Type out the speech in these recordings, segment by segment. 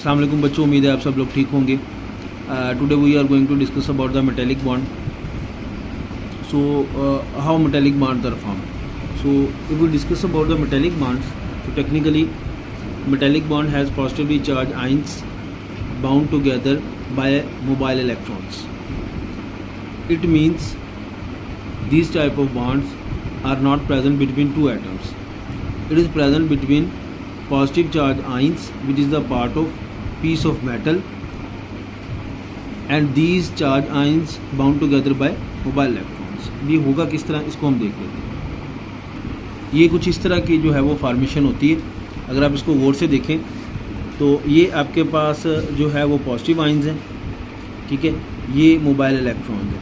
अस्सलाम वालेकुम बच्चों, उम्मीद है आप सब लोग ठीक होंगे। Today we are going to discuss about the metallic bond. So how metallic bonds are formed. So if we discuss about the metallic bonds, so technically metallic bond has positively charged ions bound together by mobile electrons. It means these type of bonds are not present between two atoms. It is present between positive charge ions, which is the part of piece of metal, and these charge ions bound together by mobile electrons. ये होगा किस तरह, इसको हम देख लेते हैं। ये कुछ इस तरह की जो है वो फॉर्मेशन होती है। अगर आप इसको गौर से देखें तो ये आपके पास जो है वो पॉजिटिव आयंस हैं, ठीक है, ये मोबाइल इलेक्ट्रॉन्स हैं।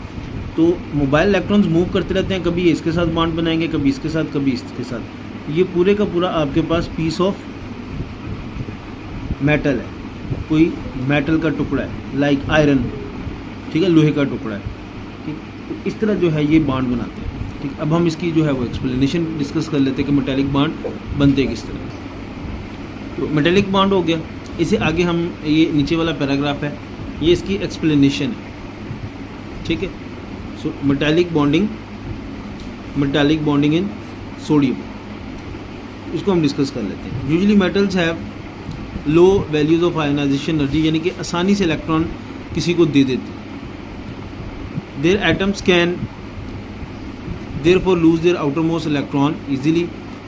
तो मोबाइल इलेक्ट्रॉन्स मूव करते रहते हैं, कभी इसके साथ बॉन्ड बनाएंगे, कभी इसके साथ, कभी इसके साथ। ये पूरे का पूरा आपके पास पीस ऑफ मेटल है, कोई मेटल का टुकड़ा है, लाइक आयरन, ठीक है, लोहे का टुकड़ा है। तो इस तरह जो है ये बॉन्ड बनाते हैं। ठीक, अब हम इसकी जो है वो एक्सप्लेनेशन डिस्कस कर लेते हैं कि मेटेलिक बॉन्ड बनते किस तरह। तो मेटेलिक बॉन्ड हो गया, इसे आगे हम, ये नीचे वाला पैराग्राफ है, ये इसकी एक्सप्लेनेशन है, ठीक है। So metallic bonding in sodium, इसको हम डिस्कस कर लेते हैं। Usually metals have low values of ionisation energy, यानी कि आसानी से इलेक्ट्रॉन किसी को दे देते हैं। Their atoms can therefore lose their outermost electron easily.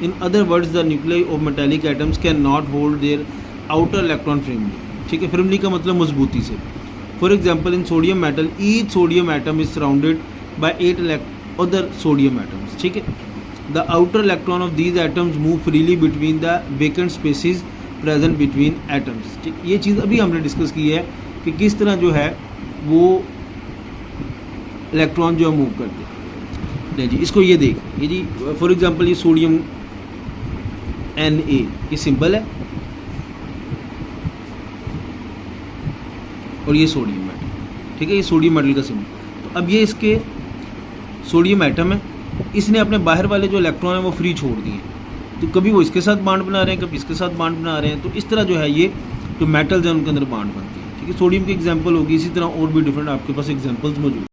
In other words, the nuclei of metallic atoms cannot hold their outer electron firmly. ठीक है, firmly का मतलब मजबूती से। For example, in sodium metal, each sodium atom is surrounded by 8 other sodium atoms. ठीक है, the outer electron of these atoms move freely between the vacant spaces present between atoms. ठीक, ये चीज़ अभी हमने डिस्कस की है कि किस तरह जो है वो इलेक्ट्रॉन जो है मूव करते हैं। नहीं जी, इसको ये देख, ये जी फॉर एग्जांपल ये सोडियम Na, ये सिंबल है, और ये सोडियम मेटल, ठीक है, ये सोडियम मेटल का सिंबल। तो अब ये इसके सोडियम एटम है, इसने अपने बाहर वाले जो इलेक्ट्रॉन है वो फ्री छोड़ दिए। तो कभी वो इसके साथ बॉन्ड बना रहे हैं, कभी इसके साथ बॉन्ड बना रहे हैं। तो इस तरह जो है ये जो मेटल्स हैं उनके अंदर बॉन्ड बनती है। ठीक है, सोडियम की एग्जाम्पल होगी, इसी तरह और भी डिफरेंट आपके पास एग्जाम्पल्स मौजूद।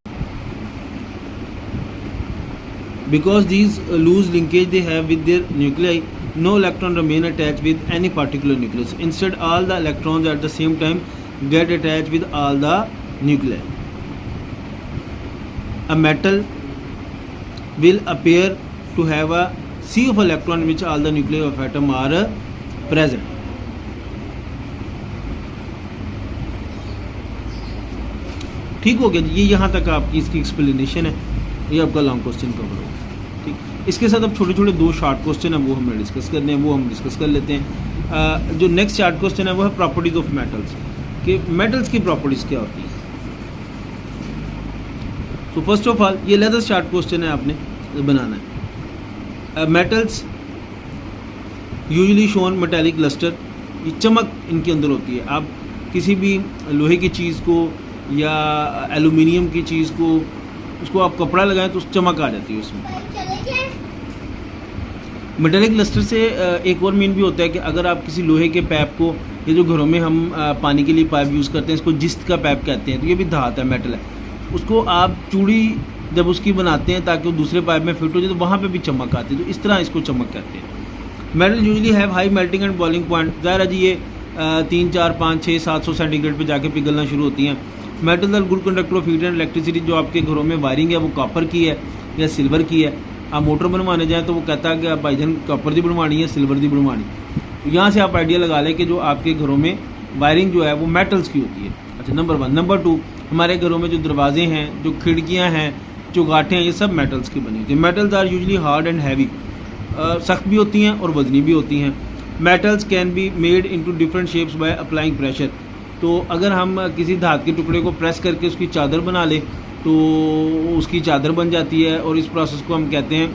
Because these loose linkage they have with their nuclei, no electron remain attached with any particular nucleus. Instead, all the electrons at the same time get attached with all the nuclei. A metal will appear to have a sea of electron in which all the nuclei of atom are present. ठीक हो गया, ये यहाँ तक आपकी इसकी explanation है। ये आपका लॉन्ग क्वेश्चन कवर होगा। ठीक, इसके साथ अब छोटे छोटे दो शॉर्ट क्वेश्चन है वो हमें डिस्कस करने हैं, वो हम डिस्कस कर लेते हैं। जो नेक्स्ट शॉर्ट क्वेश्चन है वो है प्रॉपर्टीज ऑफ मेटल्स, कि मेटल्स की प्रॉपर्टीज क्या होती है। तो फर्स्ट ऑफ ऑल ये लेदर शॉर्ट क्वेश्चन है, आपने बनाना है। Metals usually shown metallic lustre, ये चमक इनके अंदर होती है। आप किसी भी लोहे की चीज़ को या एल्यूमिनियम की चीज़ को, उसको आप कपड़ा लगाएं तो चमक आ जाती है उसमें। मेटेलिक लस्टर से एक और मीन भी होता है कि अगर आप किसी लोहे के पाइप को, ये जो घरों में हम पानी के लिए पाइप यूज़ करते हैं, इसको जिस्त का पाइप कहते हैं, तो ये भी धात है, मेटल है। उसको आप चूड़ी जब उसकी बनाते हैं ताकि वो दूसरे पाइप में फिट हो जाए, तो वहाँ पे भी चमक आती है। तो इस तरह इसको चमक कहते हैं। Metal usually have high melting and boiling point. ज़ाहिर है जी ये 3, 4, 5, 6, 700 सेंटीग्रेड पर जाके पिघलना शुरू होती हैं। Metal are good conductor of heat and electricity. जो आपके घरों में वायरिंग है वो कॉपर की है या सिल्वर की है। आप मोटर बनवाने जाएँ तो वो कहता है कि आप भाईजान कॉपर दी बनवानी है, सिल्वर दी बनवानी। तो यहाँ से आप आइडिया लगा लें कि जो आपके घरों में वायरिंग जो है वो मेटल्स की होती है। अच्छा, नंबर 1। नंबर 2, हमारे घरों में जो दरवाजे हैं, जो खिड़कियाँ हैं, जो गाँठें हैं, ये सब मेटल्स की बनी होती है। Metals are usually hard and heavy, सख्त भी होती हैं और वजनी भी होती हैं। Metals can be made into different shapes by applying pressure. तो अगर हम किसी धात के टुकड़े को प्रेस करके उसकी चादर बना लें तो उसकी चादर बन जाती है, और इस प्रोसेस को हम कहते हैं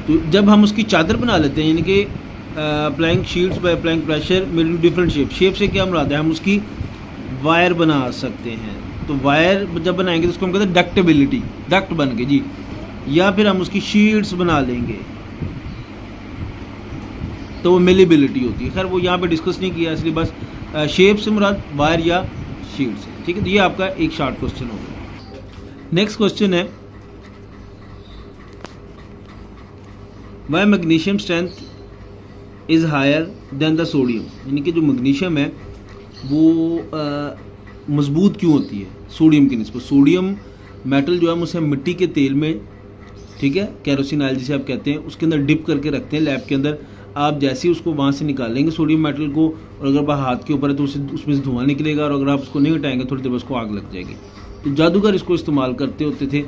तो जब हम उसकी चादर बना लेते हैं, यानी कि applying sheets bye applying pressure made in different shape. Shape से क्या मुराद है, हम उसकी वायर बना सकते हैं। तो वायर जब बनाएंगे तो उसको हम कहते हैं डक्टेबिलिटी, डक्ट बन के जी, या फिर हम उसकी शीट्स बना लेंगे। तो वो मेलेबिलिटी होती है। खैर वो यहाँ पे डिस्कस नहीं किया, इसलिए बस शेप से मुराद वायर या शीट से, ठीक है। तो ये आपका एक शॉर्ट क्वेश्चन हो गया। नेक्स्ट क्वेश्चन है, why magnesium strength is higher than the sodium, यानी कि जो मैग्नीशियम है वो मजबूत क्यों होती है सोडियम की निस्बत। सोडियम मेटल जो है उसे हम मिट्टी के तेल में, ठीक है, कैरोसिन ऑयल जिसे आप कहते हैं, उसके अंदर डिप करके रखते हैं लैब के अंदर। आप जैसे ही उसको वहाँ से निकालेंगे सोडियम मेटल को, और अगर वह हाथ के ऊपर है तो उसमें से धुआं निकलेगा, और अगर आप उसको नहीं हटाएंगे थोड़ी देर बाद उसको आग लग जाएगी। तो जादूगर इसको इस्तेमाल करते होते थे,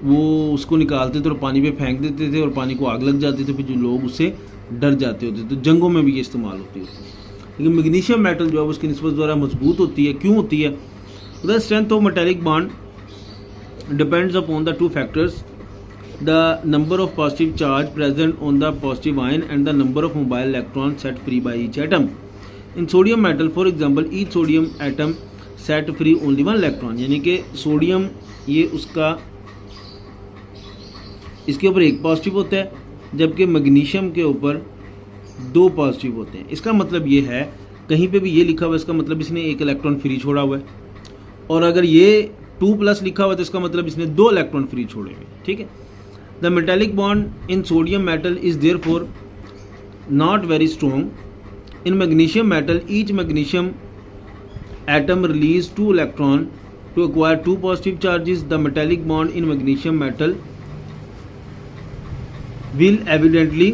वो उसको निकालते थे और पानी पे फेंक देते थे और पानी को आग लग जाती थी, फिर जो लोग उससे डर जाते होते। तो जंगों में भी ये इस्तेमाल होती है। लेकिन मैग्नीशियम मेटल जो है उसकी निस्बत द्वारा मजबूत होती है। क्यों होती है? The strength of metallic bond depends upon the two factors, the number of positive charge present on the positive ion and the number of mobile electrons set free by each atom. In sodium metal, for example, each sodium atom set free only one electron, यानी कि sodium ये उसका इसके ऊपर एक positive होता है, जबकि मैग्नीशियम के ऊपर दो पॉजिटिव होते हैं। इसका मतलब ये है, कहीं पे भी ये लिखा हुआ है इसका मतलब इसने एक इलेक्ट्रॉन फ्री छोड़ा हुआ है, और अगर ये 2+ लिखा हुआ है तो इसका मतलब इसने 2 इलेक्ट्रॉन फ्री छोड़े हुए, ठीक है। The metallic bond in sodium metal is therefore not very strong. In magnesium metal, each magnesium atom releases 2 electrons to acquire 2 positive charges. The metallic bond in magnesium metal will evidently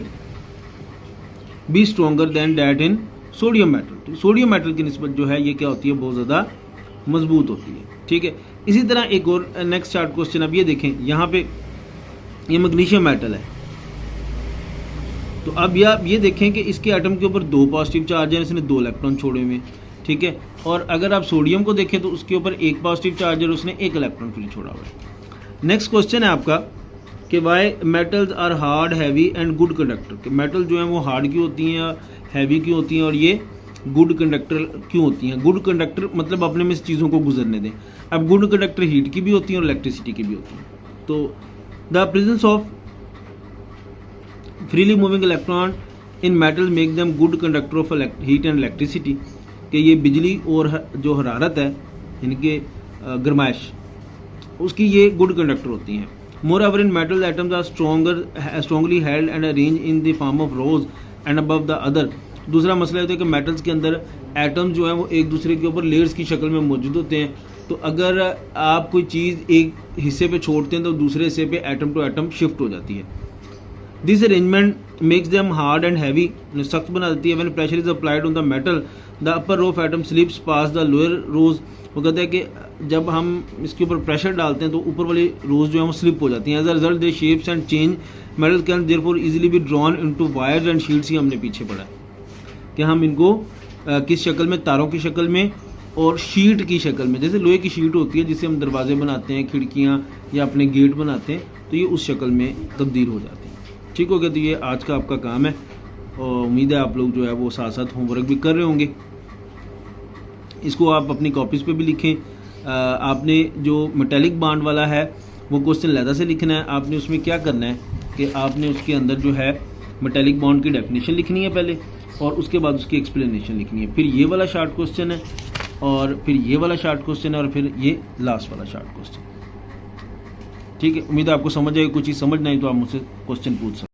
be stronger than that in sodium metal. तो sodium metal की निस्बत जो है ये क्या होती है, बहुत ज़्यादा मजबूत होती है, ठीक है। इसी तरह एक और नेक्स्ट शार्ट क्वेश्चन, अब ये देखें, यहाँ पे ये मैग्नीशियम मेटल है, तो अब ये देखें कि इसके एटम के ऊपर 2 पॉजिटिव चार्ज है, इसने 2 इलेक्ट्रॉन छोड़े हुए, ठीक है। और अगर आप सोडियम को देखें तो उसके ऊपर 1 पॉजिटिव चार्ज है और उसने 1 इलेक्ट्रॉन फ्री छोड़ा हुआ है। नेक्स्ट क्वेश्चन है आपका कि why metals are hard, heavy and good conductor, कि मेटल जो है वो हार्ड क्यों होती हैं, हैवी क्यों होती हैं, और ये गुड कंडक्टर क्यों होती हैं। गुड कंडक्टर मतलब अपने में से चीज़ों को गुजरने दें। अब गुड कंडक्टर हीट की भी होती हैं और इलेक्ट्रिसिटी की भी होती हैं। तो the presence of freely moving electron in metal make them good conductor of heat and electricity, कि ये बिजली और जो हरारत है, यानी कि गर्माइश, उसकी ये गुड कंडक्टर होती हैं। Moreover, in metal atoms are strongly held and arranged in the form of rows and above the other. दूसरा मसला होता है कि मेटल्स के अंदर एटम जो है वो एक दूसरे के ऊपर लेयर्स की शक्ल में मौजूद होते हैं। तो अगर आप कोई चीज़ एक हिस्से पे छोड़ते हैं तो दूसरे हिस्से पे एटम टू एटम शिफ्ट हो जाती है। This arrangement makes them hard and heavy, सख्त बना देती है। When pressure is applied on the metal the upper row of atom slips pass the lower rows. वो कहते हैं कि जब हम इसके ऊपर प्रेशर डालते हैं तो ऊपर वाली रोज जो है वो स्लिप हो जाती हैं। As a result they shapes and change, metal can therefore easily be drawn into wires and sheets. ही हमने पीछे पढ़ा कि हम इनको किस शक्ल में, तारों की शक्ल में और शीट की शक्ल में, जैसे लोहे की शीट होती है जिससे हम दरवाजे बनाते हैं, खिड़कियाँ या अपने गेट बनाते हैं, तो ये उस शक्ल में तब्दील हो जाते हैं। ठीक हो गया। तो ये आज का आपका काम है और उम्मीद है आप लोग जो है वो साथ साथ होमवर्क भी कर रहे होंगे। इसको आप अपनी कॉपीज़ पे भी लिखें। आपने जो मेटेलिक बॉन्ड वाला है वो क्वेश्चन लहदा से लिखना है। आपने उसमें क्या करना है कि आपने उसके अंदर जो है मेटेलिक बॉन्ड की डेफिनेशन लिखनी है पहले, और उसके बाद उसकी एक्सप्लेनेशन लिखनी है। फिर ये वाला शॉर्ट क्वेश्चन है, और फिर ये वाला शॉर्ट क्वेश्चन है, और फिर ये लास्ट वाला शॉर्ट क्वेश्चन। ठीक है, उम्मीद है आपको समझ आएगी। कुछ चीज़ समझ नहीं तो आप मुझसे क्वेश्चन पूछ सकते हैं।